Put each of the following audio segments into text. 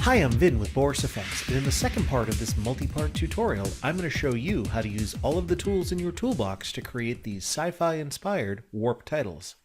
Hi, I'm Vin with Boris Effects, and in the second part of this multi-part tutorial, I'm going to show you how to use all of the tools in your toolbox to create these sci-fi inspired warp titles.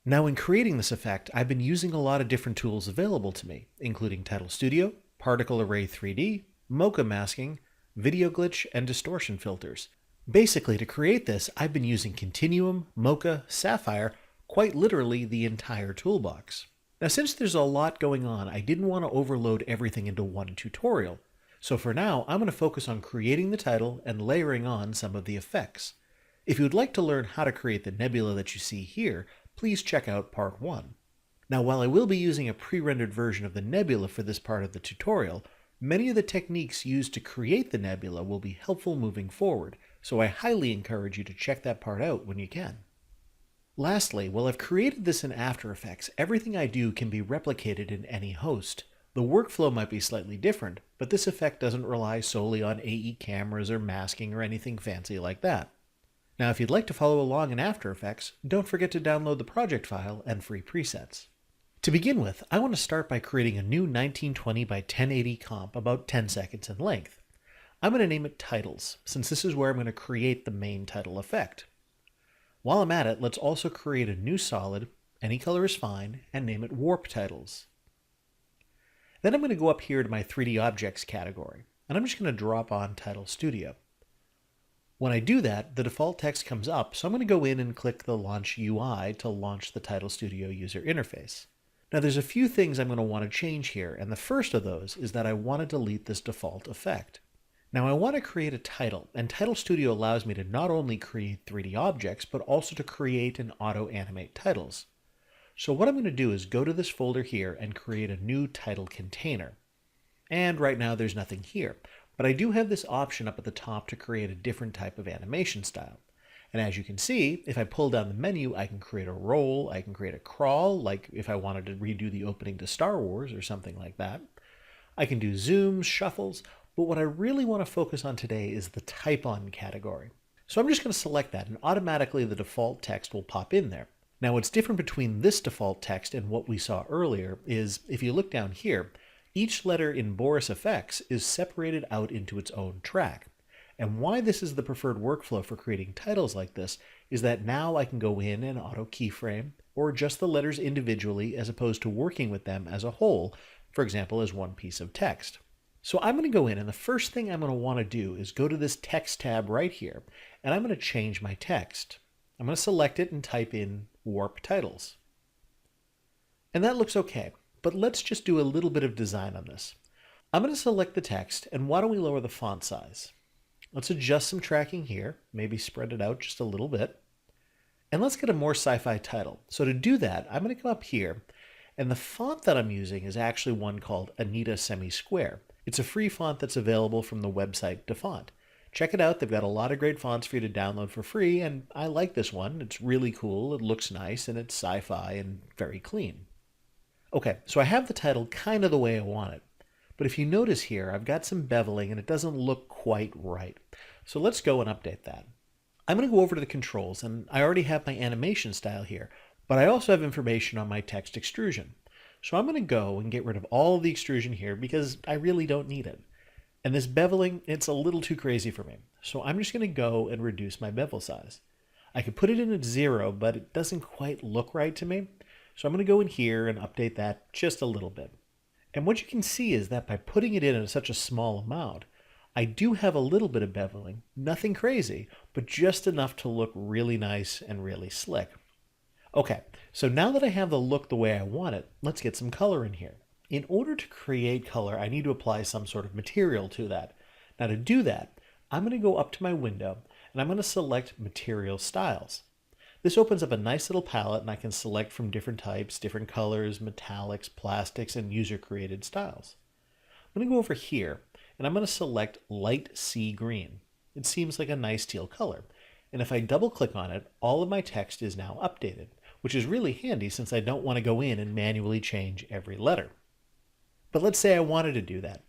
Now, in creating this effect, I've been using a lot of different tools available to me, including Title Studio, Particle Array 3D, Mocha masking, video glitch, and distortion filters. Basically, to create this, I've been using Continuum, Mocha, Sapphire, quite literally the entire toolbox. Now, since there's a lot going on, I didn't want to overload everything into one tutorial. So for now, I'm going to focus on creating the title and layering on some of the effects. If you would like to learn how to create the nebula that you see here, please check out part 1. Now, while I will be using a pre-rendered version of the nebula for this part of the tutorial, many of the techniques used to create the nebula will be helpful moving forward, so I highly encourage you to check that part out when you can. Lastly, while I've created this in After Effects, everything I do can be replicated in any host. The workflow might be slightly different, but this effect doesn't rely solely on AE cameras or masking or anything fancy like that. Now, if you'd like to follow along in After Effects, don't forget to download the project file and free presets. To begin with, I want to start by creating a new 1920 by 1080 comp about 10 seconds in length. I'm going to name it Titles, since this is where I'm going to create the main title effect. While I'm at it, let's also create a new solid, any color is fine, and name it Warp Titles. Then I'm going to go up here to my 3D Objects category, and I'm just going to drop on Title Studio. When I do that, the default text comes up, so I'm going to go in and click the Launch UI to launch the Title Studio user interface. Now there's a few things I'm going to want to change here, and the first of those is that I want to delete this default effect. Now I want to create a title, and Title Studio allows me to not only create 3D objects, but also to create and auto-animate titles. So what I'm going to do is go to this folder here and create a new title container. And right now there's nothing here, but I do have this option up at the top to create a different type of animation style. And as you can see, if I pull down the menu, I can create a roll, I can create a crawl, like if I wanted to redo the opening to Star Wars or something like that. I can do zooms, shuffles, but what I really want to focus on today is the Type On category. So I'm just going to select that, and automatically the default text will pop in there. Now what's different between this default text and what we saw earlier is, if you look down here, each letter in Boris Effects is separated out into its own track. And why this is the preferred workflow for creating titles like this is that now I can go in and auto keyframe or adjust the letters individually as opposed to working with them as a whole, for example as one piece of text. So I'm going to go in, and the first thing I'm going to want to do is go to this text tab right here, and I'm going to change my text. I'm going to select it and type in Warp Titles. And that looks okay, but let's just do a little bit of design on this. I'm going to select the text, and why don't we lower the font size? Let's adjust some tracking here, maybe spread it out just a little bit. And let's get a more sci-fi title. So to do that, I'm going to come up here, and the font that I'm using is actually one called Anita Semi-Square. It's a free font that's available from the website DaFont. Check it out, they've got a lot of great fonts for you to download for free, and I like this one. It's really cool, it looks nice, and it's sci-fi and very clean. Okay, so I have the title kind of the way I want it. But if you notice here, I've got some beveling and it doesn't look quite right. So let's go and update that. I'm going to go over to the controls, and I already have my animation style here, but I also have information on my text extrusion. So I'm going to go and get rid of all of the extrusion here because I really don't need it. And this beveling, it's a little too crazy for me. So I'm just going to go and reduce my bevel size. I could put it in at 0, but it doesn't quite look right to me. So I'm going to go in here and update that just a little bit. And what you can see is that by putting it in at such a small amount, I do have a little bit of beveling, nothing crazy, but just enough to look really nice and really slick. Okay, so now that I have the look the way I want it, let's get some color in here. In order to create color, I need to apply some sort of material to that. Now to do that, I'm going to go up to my window, and I'm going to select Material Styles. This opens up a nice little palette, and I can select from different types, different colors, metallics, plastics, and user-created styles. I'm going to go over here, and I'm going to select Light Sea Green. It seems like a nice teal color. And if I double-click on it, all of my text is now updated, which is really handy since I don't want to go in and manually change every letter. But let's say I wanted to do that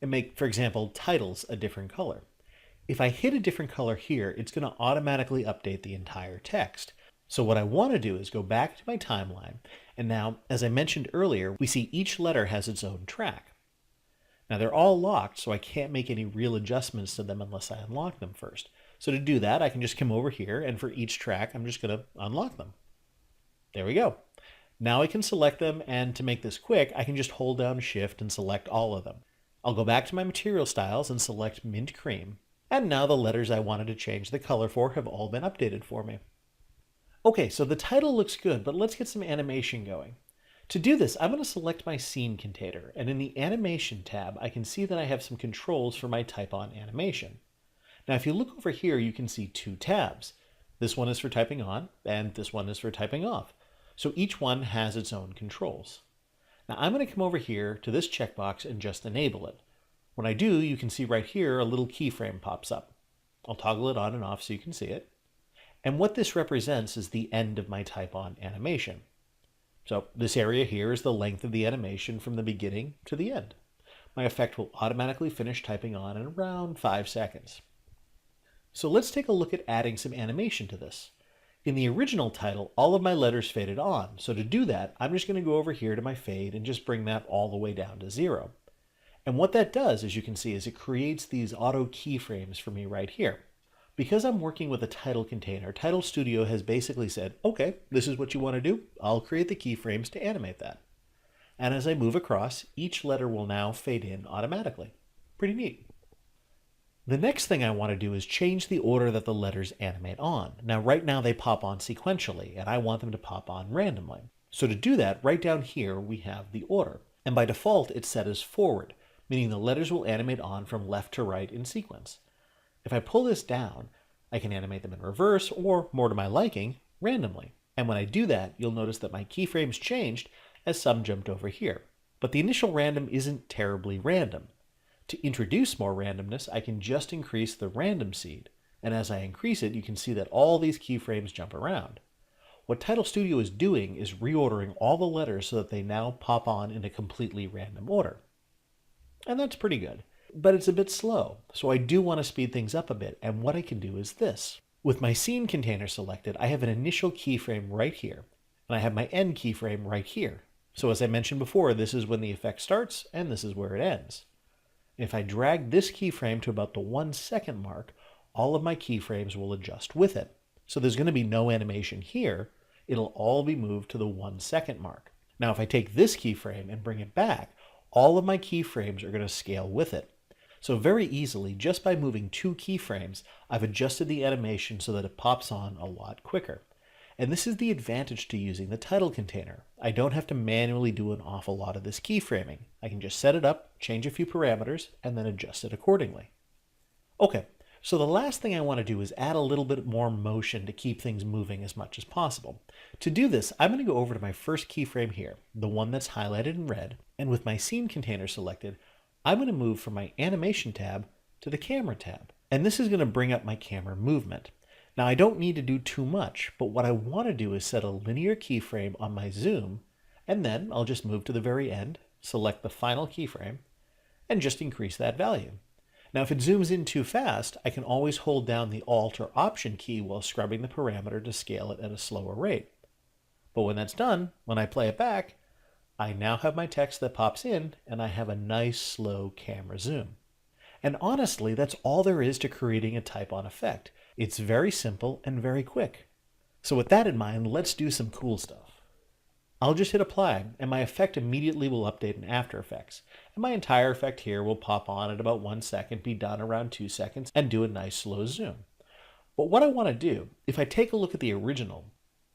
and make, for example, titles a different color. If I hit a different color here, it's going to automatically update the entire text. So what I want to do is go back to my timeline, and now, as I mentioned earlier, we see each letter has its own track. Now they're all locked, so I can't make any real adjustments to them unless I unlock them first. So to do that, I can just come over here, and for each track, I'm just going to unlock them. There we go. Now I can select them, and to make this quick, I can just hold down Shift and select all of them. I'll go back to my material styles and select Mint Cream. And now the letters I wanted to change the color for have all been updated for me. Okay, so the title looks good, but let's get some animation going. To do this, I'm going to select my scene container, and in the Animation tab, I can see that I have some controls for my type-on animation. Now, if you look over here, you can see two tabs. This one is for typing on, and this one is for typing off. So each one has its own controls. Now, I'm going to come over here to this checkbox and just enable it. When I do, you can see right here a little keyframe pops up. I'll toggle it on and off so you can see it. And what this represents is the end of my type-on animation. So this area here is the length of the animation from the beginning to the end. My effect will automatically finish typing on in around 5 seconds. So let's take a look at adding some animation to this. In the original title, all of my letters faded on. So to do that, I'm just going to go over here to my fade and just bring that all the way down to 0. And what that does, as you can see, is it creates these auto keyframes for me right here. Because I'm working with a title container, Title Studio has basically said, okay, this is what you want to do. I'll create the keyframes to animate that. And as I move across, each letter will now fade in automatically. Pretty neat. The next thing I want to do is change the order that the letters animate on. Now, right now they pop on sequentially, and I want them to pop on randomly. So to do that, right down here, we have the order. And by default, it's set as forward, meaning the letters will animate on from left to right in sequence. If I pull this down, I can animate them in reverse or, more to my liking, randomly. And when I do that, you'll notice that my keyframes changed as some jumped over here. But the initial random isn't terribly random. To introduce more randomness, I can just increase the random seed. And as I increase it, you can see that all these keyframes jump around. What Title Studio is doing is reordering all the letters so that they now pop on in a completely random order. And that's pretty good. But it's a bit slow, so I do want to speed things up a bit, and what I can do is this. With my scene container selected, I have an initial keyframe right here, and I have my end keyframe right here. So as I mentioned before, this is when the effect starts, and this is where it ends. If I drag this keyframe to about the 1 second mark, all of my keyframes will adjust with it. So there's going to be no animation here, it'll all be moved to the 1 second mark. Now if I take this keyframe and bring it back, all of my keyframes are going to scale with it. So very easily, just by moving 2 keyframes, I've adjusted the animation so that it pops on a lot quicker. And this is the advantage to using the title container. I don't have to manually do an awful lot of this keyframing. I can just set it up, change a few parameters, and then adjust it accordingly. Okay, so the last thing I want to do is add a little bit more motion to keep things moving as much as possible. To do this, I'm going to go over to my first keyframe here, the one that's highlighted in red, and with my scene container selected, I'm going to move from my Animation tab to the Camera tab. And this is going to bring up my camera movement. Now I don't need to do too much, but what I want to do is set a linear keyframe on my zoom, and then I'll just move to the very end, select the final keyframe, and just increase that value. Now if it zooms in too fast, I can always hold down the Alt or Option key while scrubbing the parameter to scale it at a slower rate. But when that's done, when I play it back, I now have my text that pops in, and I have a nice slow camera zoom. And honestly, that's all there is to creating a type-on effect. It's very simple and very quick. So with that in mind, let's do some cool stuff. I'll just hit apply, and my effect immediately will update in After Effects. And my entire effect here will pop on at about 1 second, be done around 2 seconds, and do a nice slow zoom. But what I want to do, if I take a look at the original,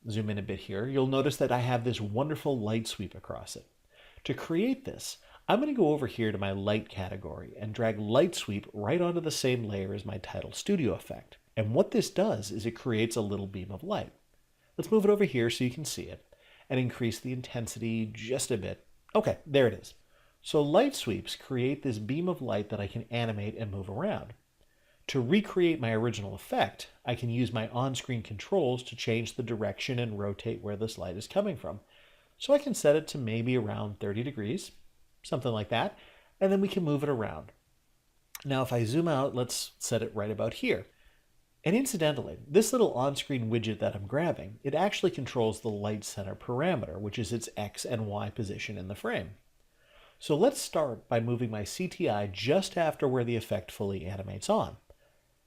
zoom in a bit here, you'll notice that I have this wonderful light sweep across it. To create this, I'm going to go over here to my light category and drag light sweep right onto the same layer as my Title Studio effect. And what this does is it creates a little beam of light. Let's move it over here so you can see it and increase the intensity just a bit. Okay, there it is. So light sweeps create this beam of light that I can animate and move around. To recreate my original effect, I can use my on-screen controls to change the direction and rotate where this light is coming from. So I can set it to maybe around 30 degrees, something like that, and then we can move it around. Now if I zoom out, let's set it right about here. And incidentally, this little on-screen widget that I'm grabbing, it actually controls the light center parameter, which is its X and Y position in the frame. So let's start by moving my CTI just after where the effect fully animates on.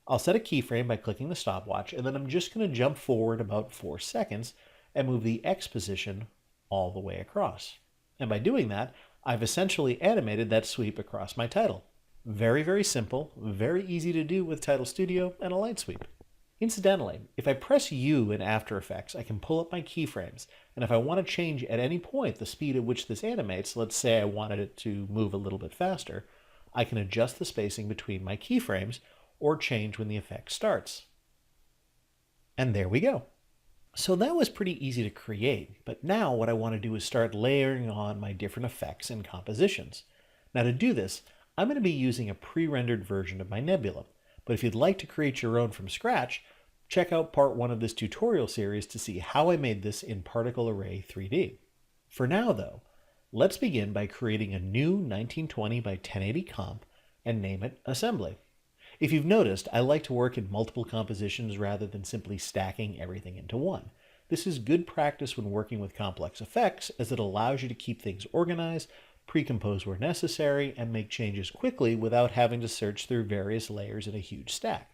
I'll set a keyframe by clicking the stopwatch, and then I'm just going to jump forward about 4 seconds and move the X position all the way across. And by doing that, I've essentially animated that sweep across my title. Very, very simple, very easy to do with Title Studio and a light sweep. Incidentally, if I press U in After Effects, I can pull up my keyframes, and if I want to change at any point the speed at which this animates, let's say I wanted it to move a little bit faster, I can adjust the spacing between my keyframes or change when the effect starts. And there we go. So that was pretty easy to create, but now what I want to do is start layering on my different effects and compositions. Now to do this, I'm going to be using a pre-rendered version of my nebula. But if you'd like to create your own from scratch, check out part 1 of this tutorial series to see how I made this in Particle Array 3D. For now though, let's begin by creating a new 1920 by 1080 comp and name it Assembly. If you've noticed, I like to work in multiple compositions rather than simply stacking everything into one. This is good practice when working with complex effects, as it allows you to keep things organized, pre-compose where necessary, and make changes quickly without having to search through various layers in a huge stack.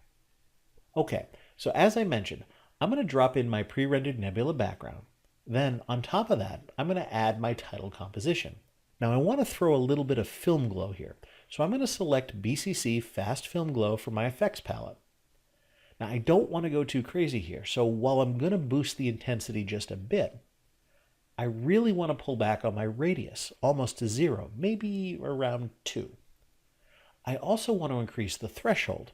Okay, so as I mentioned, I'm going to drop in my pre-rendered nebula background. Then, on top of that, I'm going to add my title composition. Now I want to throw a little bit of film glow here, so I'm going to select BCC Fast Film Glow from my effects palette. Now I don't want to go too crazy here, so while I'm going to boost the intensity just a bit, I really want to pull back on my radius, almost to 0, maybe around 2. I also want to increase the threshold.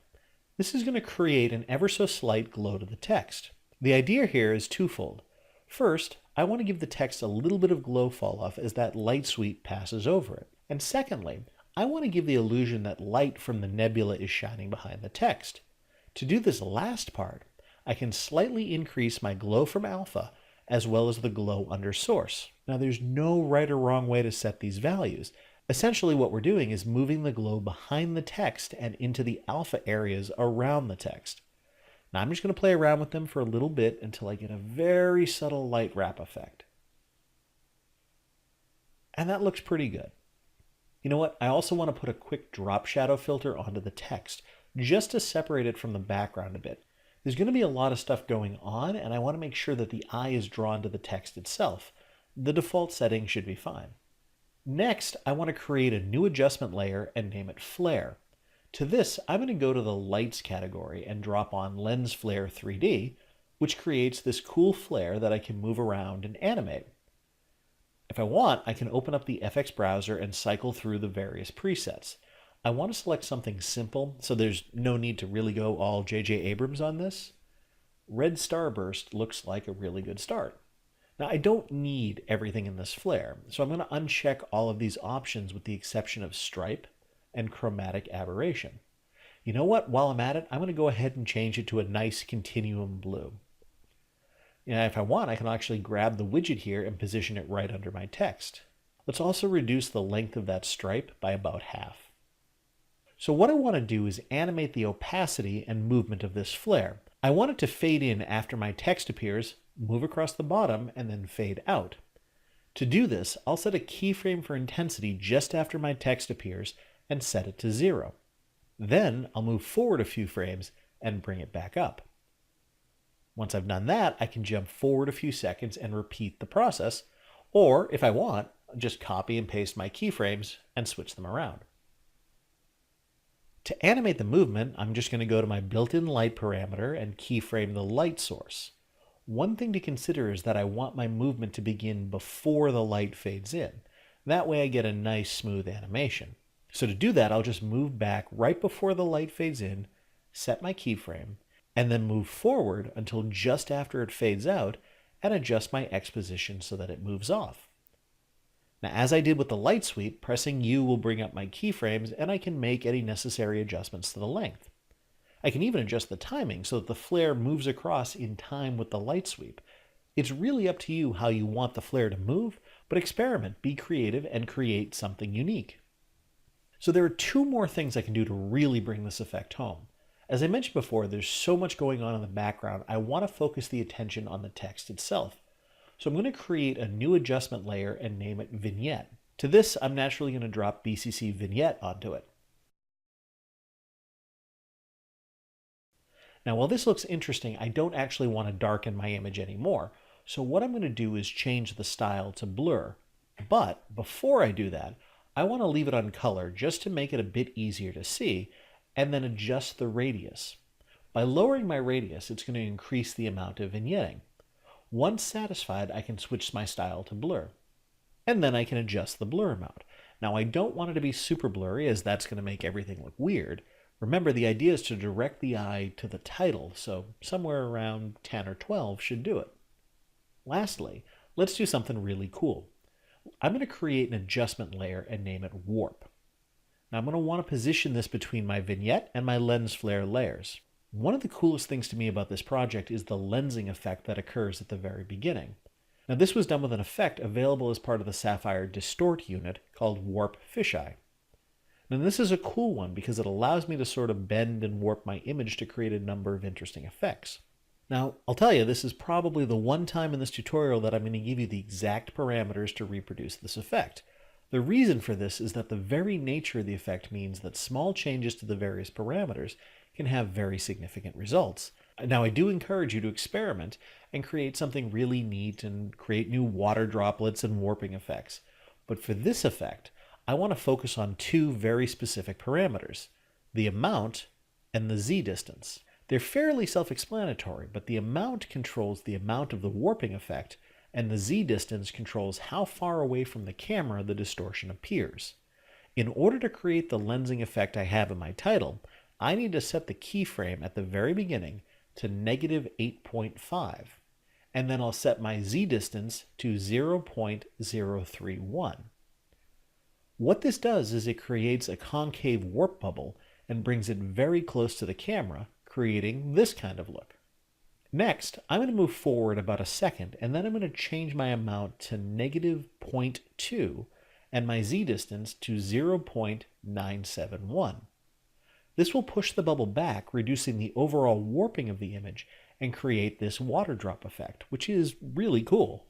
This is going to create an ever so slight glow to the text. The idea here is twofold. First, I want to give the text a little bit of glow fall off as that light sweep passes over it. And secondly, I want to give the illusion that light from the nebula is shining behind the text. To do this last part, I can slightly increase my glow from alpha as well as the glow under source. Now there's no right or wrong way to set these values. Essentially what we're doing is moving the glow behind the text and into the alpha areas around the text. Now I'm just going to play around with them for a little bit until I get a very subtle light wrap effect. And that looks pretty good. You know what? I also want to put a quick drop shadow filter onto the text, just to separate it from the background a bit. There's going to be a lot of stuff going on, and I want to make sure that the eye is drawn to the text itself. The default setting should be fine. Next, I want to create a new adjustment layer and name it Flare. To this, I'm going to go to the Lights category and drop on Lens Flare 3D, which creates this cool flare that I can move around and animate. If I want, I can open up the FX browser and cycle through the various presets. I want to select something simple, so there's no need to really go all J.J. Abrams on this. Red Starburst looks like a really good start. Now, I don't need everything in this flare, so I'm going to uncheck all of these options with the exception of stripe and chromatic aberration. You know what? While I'm at it, I'm going to go ahead and change it to a nice continuum blue. And if I want, I can actually grab the widget here and position it right under my text. Let's also reduce the length of that stripe by about half. So what I want to do is animate the opacity and movement of this flare. I want it to fade in after my text appears, move across the bottom, and then fade out. To do this, I'll set a keyframe for intensity just after my text appears and set it to 0. Then I'll move forward a few frames and bring it back up. Once I've done that, I can jump forward a few seconds and repeat the process, or if I want, just copy and paste my keyframes and switch them around. To animate the movement, I'm just going to go to my built-in light parameter and keyframe the light source. One thing to consider is that I want my movement to begin before the light fades in. That way I get a nice smooth animation. So to do that, I'll just move back right before the light fades in, set my keyframe, and then move forward until just after it fades out and adjust my X position so that it moves off. Now, as I did with the light sweep, pressing U will bring up my keyframes and I can make any necessary adjustments to the length. I can even adjust the timing so that the flare moves across in time with the light sweep. It's really up to you how you want the flare to move, but experiment, be creative, and create something unique. So there are 2 more things I can do to really bring this effect home. As I mentioned before, there's so much going on in the background, I want to focus the attention on the text itself. So I'm going to create a new adjustment layer and name it Vignette. To this, I'm naturally going to drop BCC Vignette onto it. Now, while this looks interesting, I don't actually want to darken my image anymore. So what I'm going to do is change the style to blur. But before I do that, I want to leave it on color just to make it a bit easier to see, and then adjust the radius. By lowering my radius, it's going to increase the amount of vignetting. Once satisfied, I can switch my style to blur. And then I can adjust the blur amount. Now, I don't want it to be super blurry, as that's going to make everything look weird. Remember, the idea is to direct the eye to the title, so somewhere around 10 or 12 should do it. Lastly, let's do something really cool. I'm going to create an adjustment layer and name it Warp. Now I'm going to want to position this between my vignette and my lens flare layers. One of the coolest things to me about this project is the lensing effect that occurs at the very beginning. Now this was done with an effect available as part of the Sapphire Distort unit called Warp Fisheye. Now this is a cool one because it allows me to sort of bend and warp my image to create a number of interesting effects. Now, I'll tell you, this is probably the one time in this tutorial that I'm going to give you the exact parameters to reproduce this effect. The reason for this is that the very nature of the effect means that small changes to the various parameters can have very significant results. Now, I do encourage you to experiment and create something really neat and create new water droplets and warping effects. But for this effect, I want to focus on two very specific parameters, the amount and the Z distance. They're fairly self-explanatory, but the amount controls the amount of the warping effect, and the Z distance controls how far away from the camera the distortion appears. In order to create the lensing effect I have in my title, I need to set the keyframe at the very beginning to -8.5, and then I'll set my Z distance to 0.031. What this does is it creates a concave warp bubble and brings it very close to the camera, creating this kind of look. Next, I'm going to move forward about a second, and then I'm going to change my amount to -0.2 and my Z distance to 0.971. This will push the bubble back, reducing the overall warping of the image and create this water drop effect, which is really cool.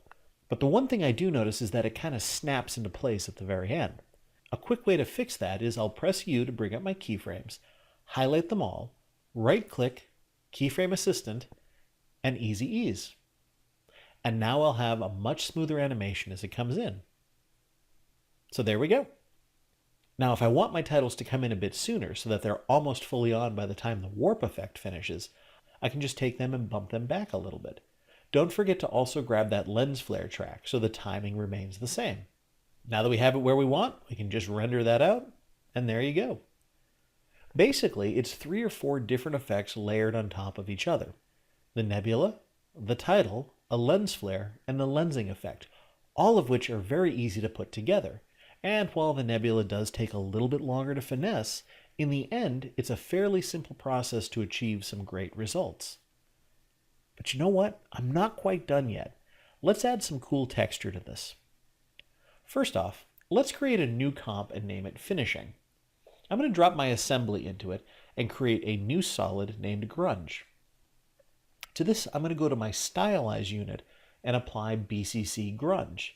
But the one thing I do notice is that it kind of snaps into place at the very end. A quick way to fix that is I'll press U to bring up my keyframes, highlight them all, right-click, Keyframe Assistant, and Easy Ease. And now I'll have a much smoother animation as it comes in. So there we go. Now if I want my titles to come in a bit sooner so that they're almost fully on by the time the warp effect finishes, I can just take them and bump them back a little bit. Don't forget to also grab that lens flare track so the timing remains the same. Now that we have it where we want, we can just render that out, and there you go. Basically, it's 3 or 4 different effects layered on top of each other. The nebula, the title, a lens flare, and the lensing effect, all of which are very easy to put together. And while the nebula does take a little bit longer to finesse, in the end, it's a fairly simple process to achieve some great results. But you know what? I'm not quite done yet. Let's add some cool texture to this. First off, let's create a new comp and name it Finishing. I'm going to drop my assembly into it and create a new solid named Grunge. To this, I'm going to go to my Stylize unit and apply BCC Grunge.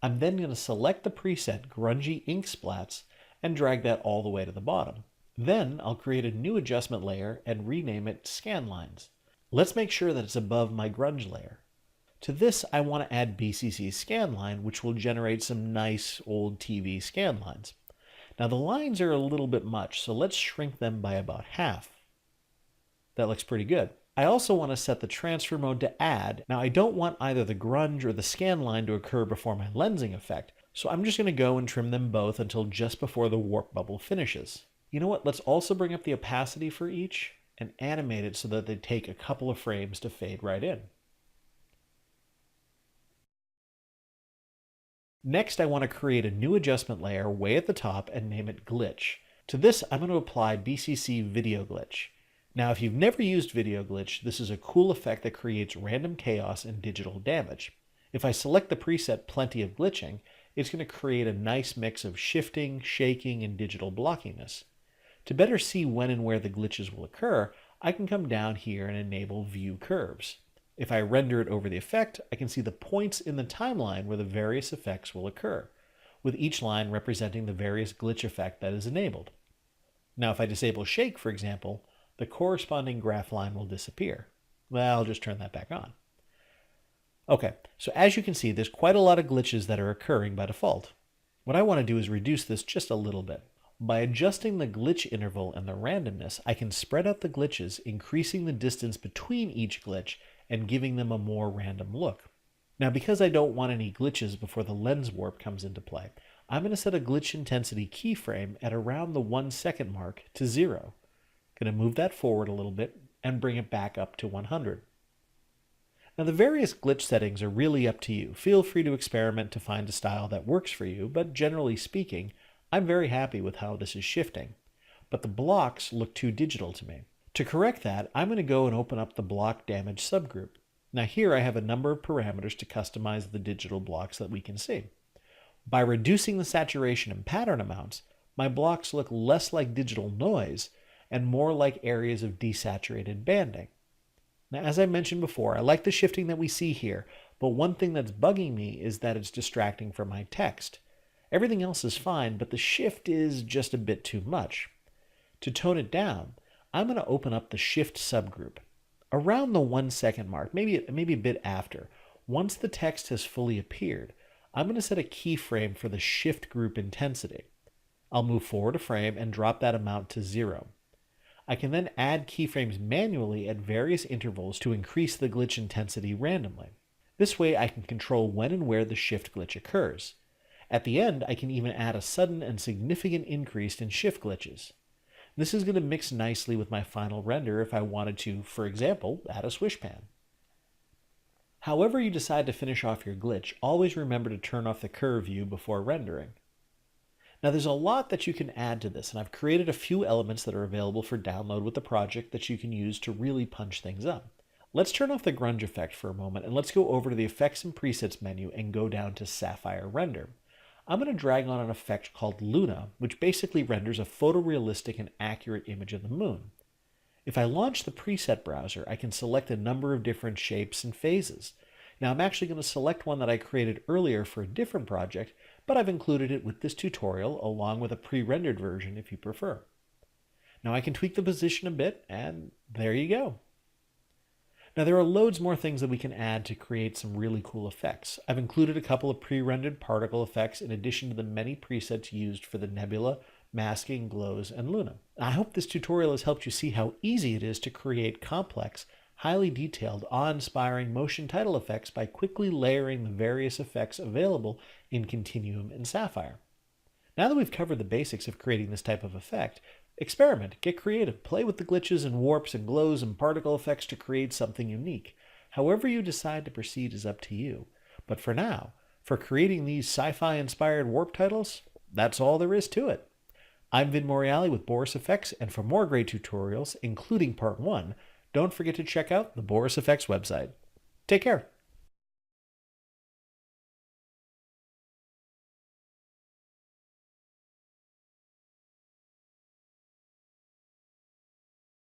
I'm then going to select the preset Grungy Ink Splats and drag that all the way to the bottom. Then I'll create a new adjustment layer and rename it Scan Lines. Let's make sure that it's above my grunge layer. To this, I want to add BCC Scanline, which will generate some nice old TV scan lines. Now the lines are a little bit much, so let's shrink them by about half. That looks pretty good. I also want to set the transfer mode to add. Now I don't want either the grunge or the scan line to occur before my lensing effect, so I'm just going to go and trim them both until just before the warp bubble finishes. You know what, let's also bring up the opacity for each and animate it so that they take a couple of frames to fade right in. Next, I want to create a new adjustment layer way at the top and name it Glitch. To this, I'm going to apply BCC Video Glitch. Now, if you've never used Video Glitch, this is a cool effect that creates random chaos and digital damage. If I select the preset Plenty of Glitching, it's going to create a nice mix of shifting, shaking, and digital blockiness. To better see when and where the glitches will occur, I can come down here and enable View Curves. If I render it over the effect, I can see the points in the timeline where the various effects will occur. with each line representing the various glitch effect that is enabled. Now, if I disable shake, for example, the corresponding graph line will disappear. Well, I'll just turn that back on. Okay, so as you can see, there's quite a lot of glitches that are occurring by default. What I want to do is reduce this just a little bit. By adjusting the glitch interval and the randomness, I can spread out the glitches, increasing the distance between each glitch and giving them a more random look. Now, because I don't want any glitches before the lens warp comes into play, I'm going to set a glitch intensity keyframe at around the 1 second mark to 0. Going to move that forward a little bit and bring it back up to 100. Now, the various glitch settings are really up to you. Feel free to experiment to find a style that works for you, but generally speaking, I'm very happy with how this is shifting. But the blocks look too digital to me. To correct that, I'm going to go and open up the block damage subgroup. Now here I have a number of parameters to customize the digital blocks that we can see. By reducing the saturation and pattern amounts, my blocks look less like digital noise and more like areas of desaturated banding. Now, as I mentioned before, I like the shifting that we see here, but one thing that's bugging me is that it's distracting from my text. Everything else is fine, but the shift is just a bit too much. To tone it down, I'm going to open up the shift subgroup. Around the 1 second mark, maybe a bit after, once the text has fully appeared, I'm going to set a keyframe for the shift group intensity. I'll move forward a frame and drop that amount to 0. I can then add keyframes manually at various intervals to increase the glitch intensity randomly. This way I can control when and where the shift glitch occurs. At the end, I can even add a sudden and significant increase in shift glitches. This is going to mix nicely with my final render if I wanted to, for example, add a swish pan. However you decide to finish off your glitch, always remember to turn off the curve view before rendering. Now there's a lot that you can add to this, and I've created a few elements that are available for download with the project that you can use to really punch things up. Let's turn off the grunge effect for a moment and let's go over to the Effects and Presets menu and go down to Sapphire Render. I'm going to drag on an effect called Luna, which basically renders a photorealistic and accurate image of the moon. If I launch the preset browser, I can select a number of different shapes and phases. Now I'm actually going to select one that I created earlier for a different project, but I've included it with this tutorial along with a pre-rendered version if you prefer. Now I can tweak the position a bit, and there you go. Now there are loads more things that we can add to create some really cool effects. I've included a couple of pre-rendered particle effects in addition to the many presets used for the nebula, masking, glows, and Luna. I hope this tutorial has helped you see how easy it is to create complex, highly detailed, awe-inspiring motion title effects by quickly layering the various effects available in Continuum and Sapphire. Now that we've covered the basics of creating this type of effect, experiment, get creative, play with the glitches and warps and glows and particle effects to create something unique. However you decide to proceed is up to you. But for now, for creating these sci-fi inspired warp titles, that's all there is to it. I'm Vin Moriali with Boris Effects, and for more great tutorials, including part 1, don't forget to check out the Boris Effects website. Take care.